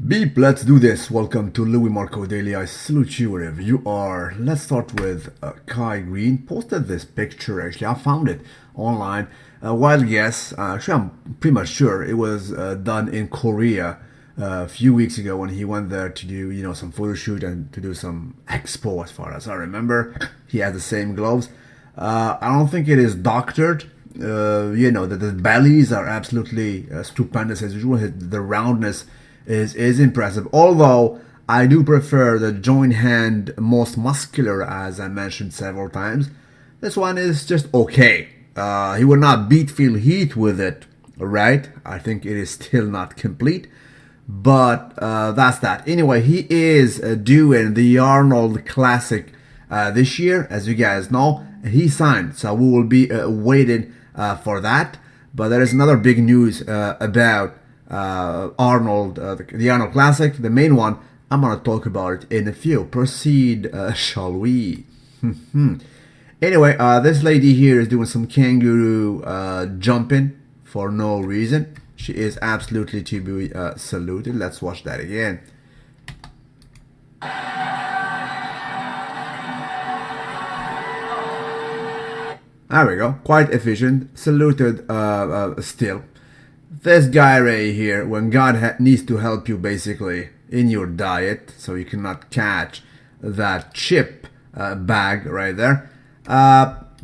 Beep, let's do this. Welcome to luimarco Daily. I salute you wherever you are. Let's start with Greene. Posted this picture, actually. I found it online. Wild guess. Actually, I'm pretty much sure it was done in Korea a few weeks ago when he went there to do, some photo shoot and to do some expo as far as I remember. He has the same gloves. I don't think it is doctored. The bellies are absolutely stupendous as usual. The roundness is impressive, although I do prefer the joint hand most muscular, as I mentioned several times. This one is just okay. He would not beat Phil Heath with it, right? I think it is still not complete, but that's that. Anyway, he is doing the Arnold Classic this year, as you guys know. He signed, so we will be waiting for that. But there is another big news about Arnold, the Arnold Classic, the main one. I'm gonna talk about it in a few. Proceed, shall we? Anyway, this lady here is doing some kangaroo jumping for no reason. She is absolutely to be saluted. Let's watch that again. There we go. Quite efficient. Saluted still. This guy right here, when God needs to help you basically in your diet, so you cannot catch that chip bag right there.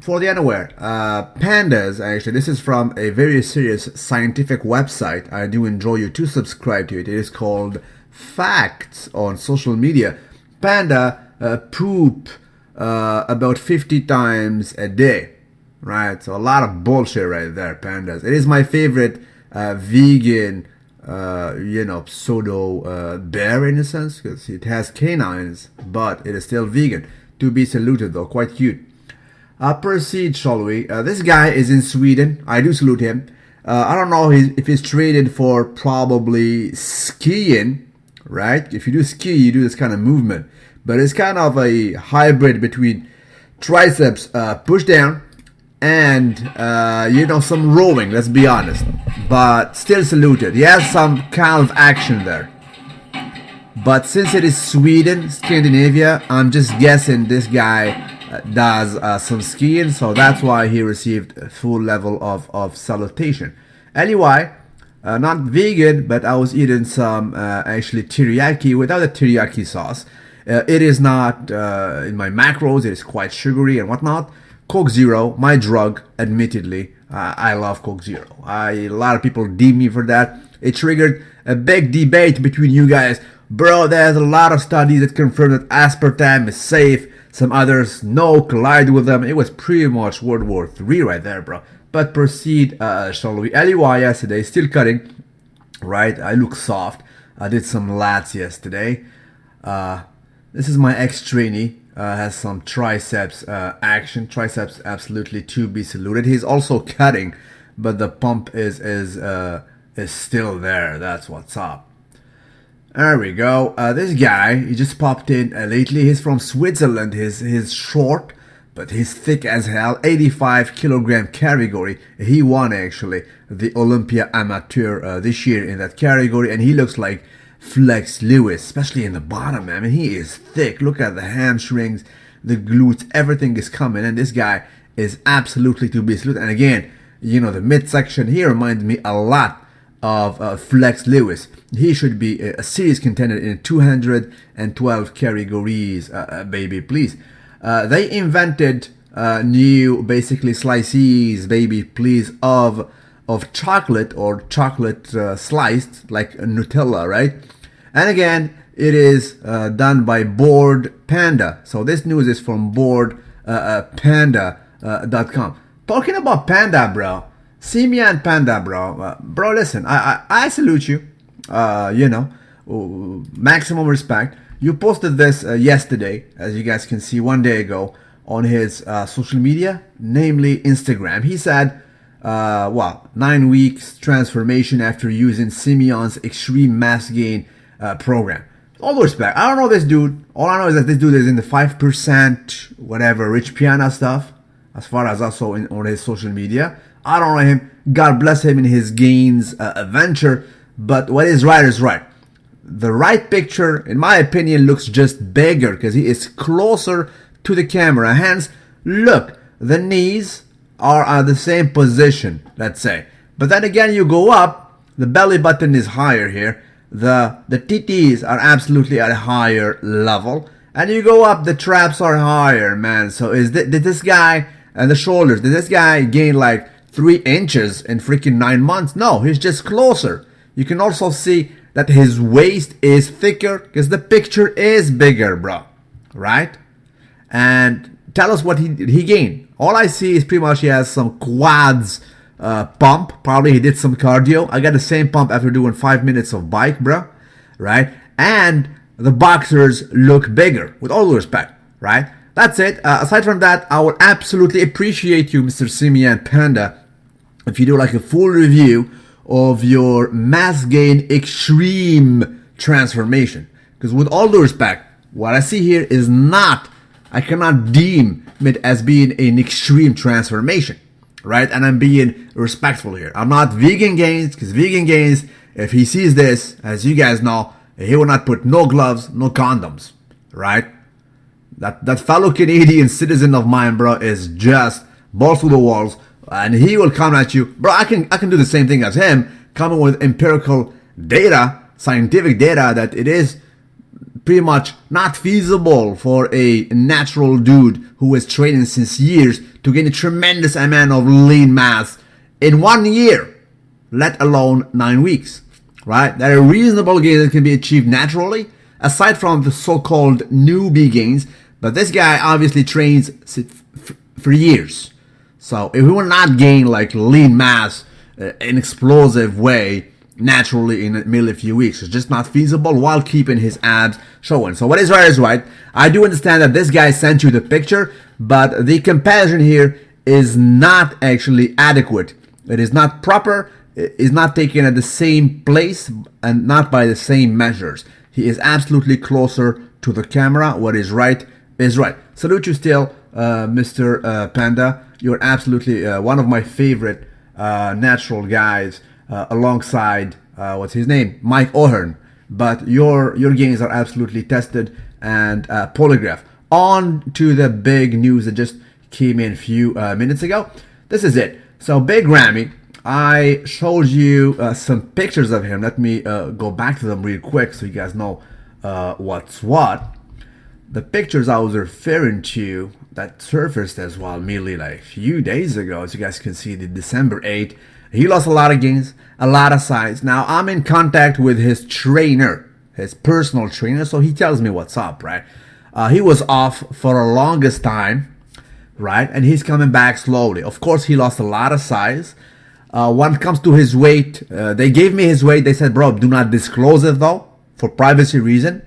For the unaware, pandas, actually, this is from a very serious scientific website. I do enjoy you to subscribe to it. It is called Facts on social media. Panda poop about 50 times a day, right? So a lot of bullshit right there, pandas. It is my favorite vegan, pseudo bear in a sense, because it has canines, but it is still vegan. To be saluted though, quite cute. Proceed, shall we? This guy is in Sweden. I do salute him. I don't know if he's traded for probably skiing, right? If you do ski, you do this kind of movement, but it's kind of a hybrid between triceps push down and some rolling, let's be honest, but still saluted. He has some calf action there, but since it is Sweden, Scandinavia, I'm just guessing this guy does some skiing, so that's why he received a full level of salutation. Anyway, not vegan, but I was eating some actually teriyaki without the teriyaki sauce. It is not in my macros. It is quite sugary and whatnot. Coke Zero, my drug, admittedly. I love Coke Zero. A lot of people deem me for that. It triggered a big debate between you guys. Bro, there's a lot of studies that confirm that aspartame is safe. Some others, no, collide with them. It was pretty much World War III right there, bro. But proceed, shall we? Anyway, yesterday, still cutting, right? I look soft. I did some lats yesterday. This is my ex-trainee. Has some triceps action. Triceps absolutely to be saluted. He's also cutting, but the pump is still there. That's what's up. There we go. This guy, he just popped in lately. He's from Switzerland. He's short, but he's thick as hell. 85 kilogram category. He won actually the Olympia Amateur this year in that category, and he looks like Flex Lewis, especially in the bottom. I mean, he is thick. Look at the hamstrings, the glutes, everything is coming, and this guy is absolutely to be saluted. And again, the midsection here reminds me a lot of Flex Lewis. He should be a serious contender in 212 categories, baby, please. They invented new, basically, slices, baby, please, of chocolate or chocolate sliced like Nutella, right? And again, it is done by Board Panda. So this news is from boardpanda.com. Talking about Panda, bro. Siemon Panda, bro. Bro, listen, I salute you. Maximum respect. You posted this yesterday, as you guys can see, one day ago on his social media, namely Instagram. He said, 9 weeks transformation after using Siemon's extreme mass gain program. All due respect, I don't know this dude. All I know is that this dude is in the 5% whatever rich piano stuff, as far as I saw on his social media. I don't know him. God bless him in his gains venture. But what is right is right. the right picture, in my opinion, looks just bigger because he is closer to the camera. Hence, look, the knees are at the same position, let's say. But then again, you go up, the belly button is higher here. The TTs are absolutely at a higher level. And you go up, the traps are higher, man. So did this guy, and the shoulders, did this guy gain like 3 inches in freaking 9 months? No, he's just closer. You can also see that his waist is thicker because the picture is bigger, bro. Right? And tell us what he gained. All I see is pretty much he has some quads pump. Probably he did some cardio. I got the same pump after doing 5 minutes of bike, bro. Right? And the boxers look bigger, with all due respect. Right? That's it. Aside from that, I would absolutely appreciate you, Mr. Siemon Panda, if you do like a full review of your mass gain extreme transformation. Because with all due respect, what I see here is not, I cannot deem it as being an extreme transformation, right? And I'm being respectful here. I'm not vegan gains, because vegan gains, if he sees this, as you guys know, he will not put no gloves, no condoms, right? That fellow Canadian citizen of mine, bro, is just balls to the walls, and he will come at you, bro. I can do the same thing as him, coming with empirical data, scientific data, that it is pretty much not feasible for a natural dude who is training since years to gain a tremendous amount of lean mass in 1 year, let alone 9 weeks, right? That are reasonable gains that can be achieved naturally, aside from the so-called newbie gains. But this guy obviously trains for years. So if we will not gain like lean mass in an explosive way naturally in merely a few weeks, it's just not feasible while keeping his abs showing. So what is right is right. I do understand that this guy sent you the picture, but the comparison here is not actually adequate. It is not proper. It is not taken at the same place and not by the same measures. He is absolutely closer to the camera. What is right is right. Salute you still, Mr. Panda. You're absolutely one of my favorite natural guys, alongside what's his name, Mike O'Hearn. But your gains are absolutely tested and polygraphed. On to the big news that just came in a few minutes ago. This is it. So Big Ramy, I showed you some pictures of him. Let me go back to them real quick so you guys know what's what. The pictures I was referring to that surfaced as well merely like a few days ago, as you guys can see, the December 8th. He lost a lot of gains, a lot of size. Now I'm in contact with his trainer, his personal trainer, so he tells me what's up, right? He was off for the longest time, right? And he's coming back slowly. Of course, he lost a lot of size. When it comes to his weight, they gave me his weight. They said, bro, do not disclose it though, for privacy reason.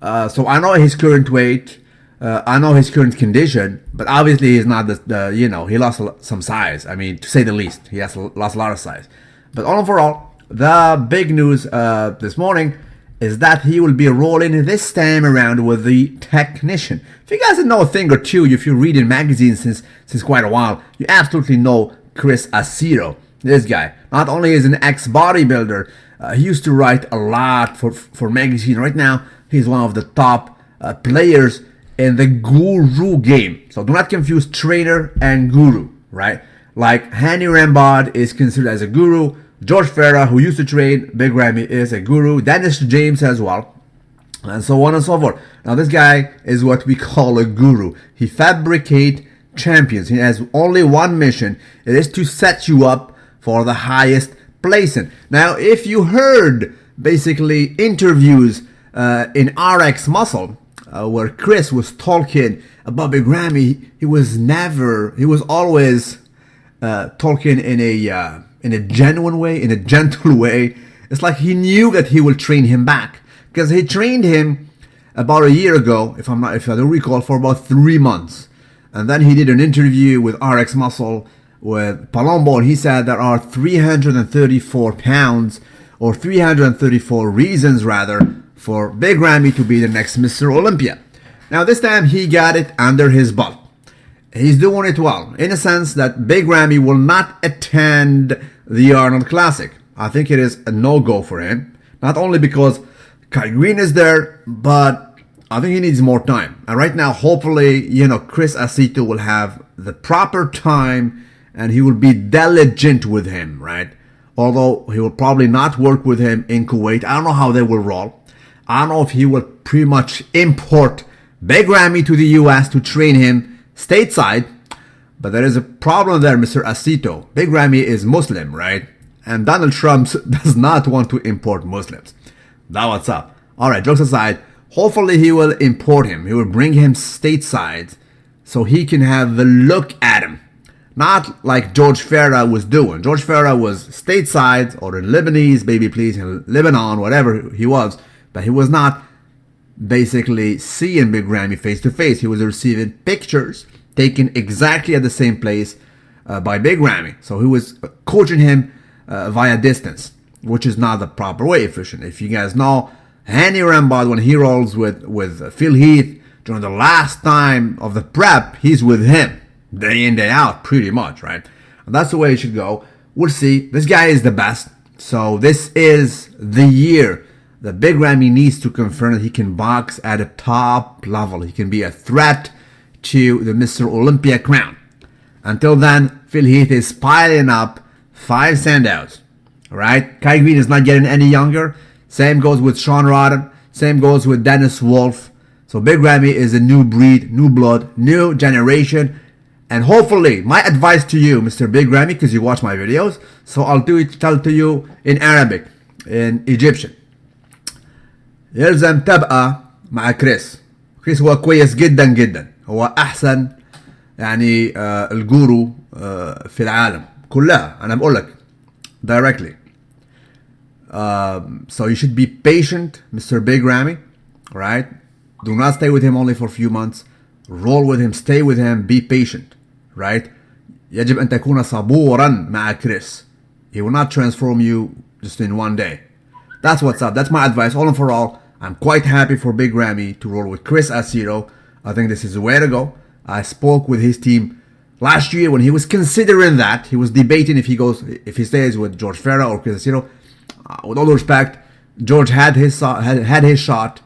So I know his current weight. I know his current condition, but obviously he's not he lost some size. I mean, to say the least, he has lost a lot of size. But overall, the big news this morning is that he will be rolling this time around with the technician. If you guys know a thing or two, if you read in magazines since quite a while, you absolutely know Chris Aceto. This guy, not only is an ex-bodybuilder, he used to write a lot for magazine. Right now, he's one of the top players in the guru game. So do not confuse trainer and guru, right? Like Hani Rambod is considered as a guru. George Farah, who used to train Big Ramy, is a guru. Dennis James as well. And so on and so forth. Now this guy is what we call a guru. He fabricates champions. He has only one mission. It is to set you up for the highest placing. Now if you heard basically interviews in RX Muscle, where Chris was talking about Big Ramy, he was always talking in a genuine way, in a gentle way. It's like he knew that he will train him back, because he trained him about a year ago, if I don't recall, for about 3 months, and then he did an interview with RX Muscle with Palombo, and he said there are 334 pounds, or 334 reasons rather, for Big Ramy to be the next Mr. Olympia. Now this time he got it under his belt. He's doing it well, in a sense that Big Ramy will not attend the Arnold Classic. I think it is a no-go for him. Not only because Greene is there, but I think he needs more time. And right now, hopefully, Chris Aceto will have the proper time and he will be diligent with him, right? Although he will probably not work with him in Kuwait. I don't know how they will roll. I don't know if he will pretty much import Big Ramy to the US to train him stateside. But there is a problem there, Mr. Aceto. Big Ramy is Muslim, right? And Donald Trump does not want to import Muslims. That's what's up. Alright, jokes aside, hopefully he will import him. He will bring him stateside so he can have a look at him. Not like George Farah was doing. George Farah was stateside or in Lebanese, baby please, in Lebanon, whatever he was. But he was not basically seeing Big Ramy face to face. He was receiving pictures taken exactly at the same place by Big Ramy. So he was coaching him via distance, which is not the proper way, efficient. If you guys know, Hani Rambod, when he rolls with Phil Heath during the last time of the prep, he's with him day in, day out, pretty much, right? And that's the way it should go. We'll see. This guy is the best. So this is the year that Big Ramy needs to confirm that he can box at a top level. He can be a threat to the Mr. Olympia crown. Until then, Phil Heath is piling up 5 standouts. Alright? Kai Greene is not getting any younger. Same goes with Sean Rodden. Same goes with Dennis Wolf. So Big Ramy is a new breed, new blood, new generation. And hopefully, my advice to you, Mr. Big Ramy, because you watch my videos, so I'll tell to you in Arabic, in Egyptian. يلزم تبقى مع كريس. كريس هو كويس جدا جدا. هو أحسن يعني الجورو في العالم كلها. أنا بقول لك directly. So you should be patient, Mr. Big Ramy. Right? Do not stay with him only for a few months. Roll with him, stay with him, be patient. Right? يجب أن تكون صبورا مع كريس. He will not transform you just in one day. That's what's up. That's my advice. All and for all, I'm quite happy for Big Ramy to roll with Chris Aceto. I think this is the way to go. I spoke with his team last year when he was considering that. He was debating if he stays with George Farah or Chris Aceto. With all due respect, George had his shot.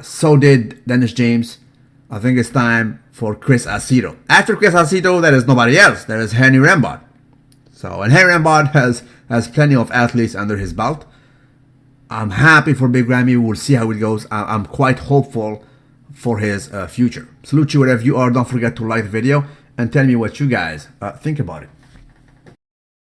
So did Dennis James. I think it's time for Chris Aceto. After Chris Aceto, there is nobody else. There is Hani Rambod. And Hani Rambod has plenty of athletes under his belt. I'm happy for Big Ramy. We'll see how it goes. I'm quite hopeful for his future. Salute you wherever you are. Don't forget to like the video and tell me what you guys think about it.